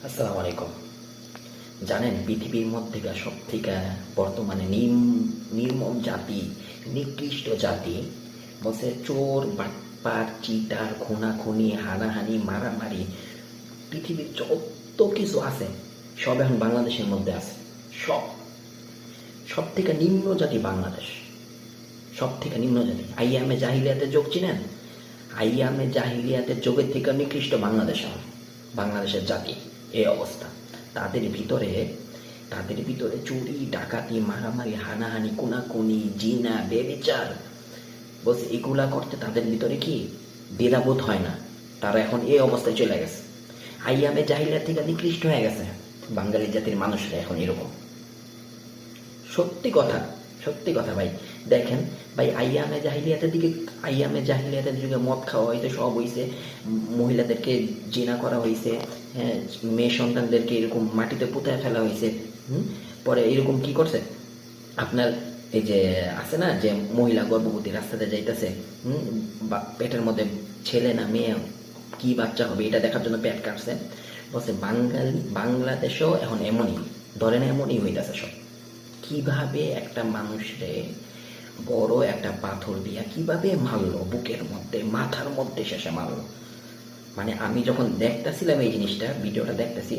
আসসালামু আলাইকুম। জানেন পৃথিবীর মধ্যে সব থেকে বর্তমানে নির্মম জাতি, নিকৃষ্ট জাতি বলছে চোর, বাটপার, চিটার, খুনাখুনি, হানাহানি, মারামারি, পৃথিবীর যত কিছু আছে সব এখন বাংলাদেশের মধ্যে আছে। সব সব থেকে নিম্ন জাতি বাংলাদেশ, সব থেকে নিম্ন জাতি। আইয়ামে জাহিলিয়াতের যোগ চিনেন? আইয়ামে জাহিলিয়াতের যোগের থেকে নিকৃষ্ট বাংলাদেশ এখন, বাংলাদেশের জাতি এই অবস্থা। তাদের ভিতরে তাদের ভিতরে চুরি, ডাকাতি, মারামারি, হানাহানি, কোনাকুনি, জিনা, বেবিচার, বলছে এগুলা করতে তাদের ভিতরে কি দ্বিধাবোধ হয় না। তারা এখন এই অবস্থায় চলে গেছে, আইয়ামে জাহিলিয়াত থেকে নিকৃষ্ট হয়ে গেছে। বাঙালি জাতির মানুষরা এখন এরকম। সত্যি কথা, সত্যি কথা ভাই। দেখেন ভাই, আইয়ামে জাহিলিয়াতের যুগে মদ খাওয়া হয়েছে, সব হয়েছে, মহিলাদেরকে জিনা করা হয়েছে, হ্যাঁ, মেয়ে সন্তানদেরকে এরকম মাটিতে পুঁতায় ফেলা হয়েছে। পরে এরকম কি করছে আপনার, এই যে আছে না যে মহিলা গর্ভবতী রাস্তাতে যাইতেছে, পেটের মধ্যে ছেলে না মেয়ে, কি বাচ্চা হবে এটা দেখার জন্য পেট কাটছে। বলছে বাংলাদেশেও এখন এমনই, ধরেন এমনই হইতেছে সব। কিভাবে একটা মানুষরে বড় একটা পাথর দিয়া কিভাবে মারলো, বুকের মধ্যে, মাথার মধ্যে শেষে মারলো। মানে আমি যখন দেখতেছিলাম এই জিনিসটা, ভিডিওটা দেখতেছি,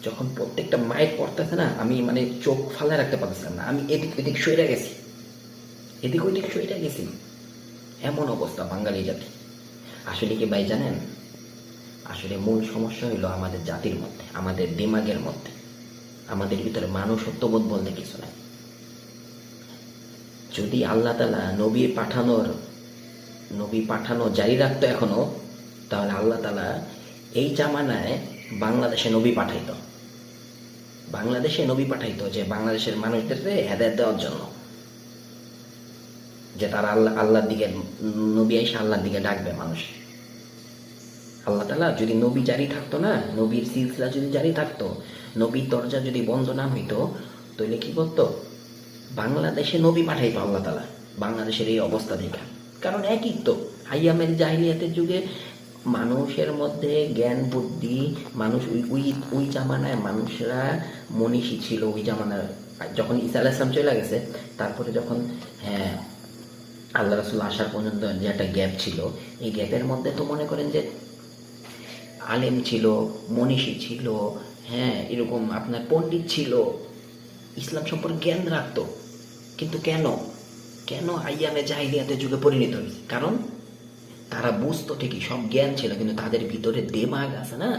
যখন প্রত্যেকটা মাইট পড়তেছে না, আমি মানে চোখ ফালা রাখতে পারছিলাম না। আমি এদিক এদিক সইরা গেছি, এদিক ওইদিক সইরা গেছি। এমন অবস্থা বাঙালি জাতি। আসলে কি ভাই জানেন, আসলে মূল সমস্যা হইলো আমাদের জাতির মধ্যে, আমাদের দিমাগের মধ্যে। আমাদের ভিতরে মানুষত্ববোধ বলতে কিছু নাই। যদি আল্লাহ তালা নবী পাঠানো জারি রাখতো এখনো, তাহলে আল্লাহ তালা এই জামানায় বাংলাদেশে নবী পাঠাইতো যে বাংলাদেশের মানুষদের হেদায়েত দেওয়ার জন্য, যে তারা আল্লাহর দিকে, নবী আইসা আল্লাহর দিকে ডাকবে মানুষ। আল্লাহ তালা যদি নবী জারি থাকতো না, নবীর সিলসিলা যদি জারি থাকতো, নবীর দরজা যদি বন্ধ না হইতো, তাহলে কি করতো, বাংলাদেশে নবী পাঠাইতো আল্লাহ তালা বাংলাদেশের এই অবস্থা দেখা। কারণ একই তো, আইয়ামের জাহিলিয়াতের যুগে মানুষের মধ্যে জ্ঞান বুদ্ধি, মানুষ ওই জামানায় মানুষরা মনীষী ছিল। ওই জামানার যখন ঈসা আলাইহিস সালাম চলে গেছে, তারপরে যখন হ্যাঁ আল্লাহ রাসূল আসার পর্যন্ত যে একটা গ্যাপ ছিল, এই গ্যাপের মধ্যে তো মনে করেন যে আলেম ছিল, মনীষী ছিল, হ্যাঁ এরকম আপনার পণ্ডিত ছিল, ইসলাম সম্পর্কে জ্ঞান রাখতো। কিন্তু কেন কেন আইয়ামে জাহিলিয়াতের যুগে পরিণত হয়েছে? কারণ তারা বুঝতো ঠিকই, সব জ্ঞান ছিল, কিন্তু তাদের ভিতরে দেমাগ আছে না,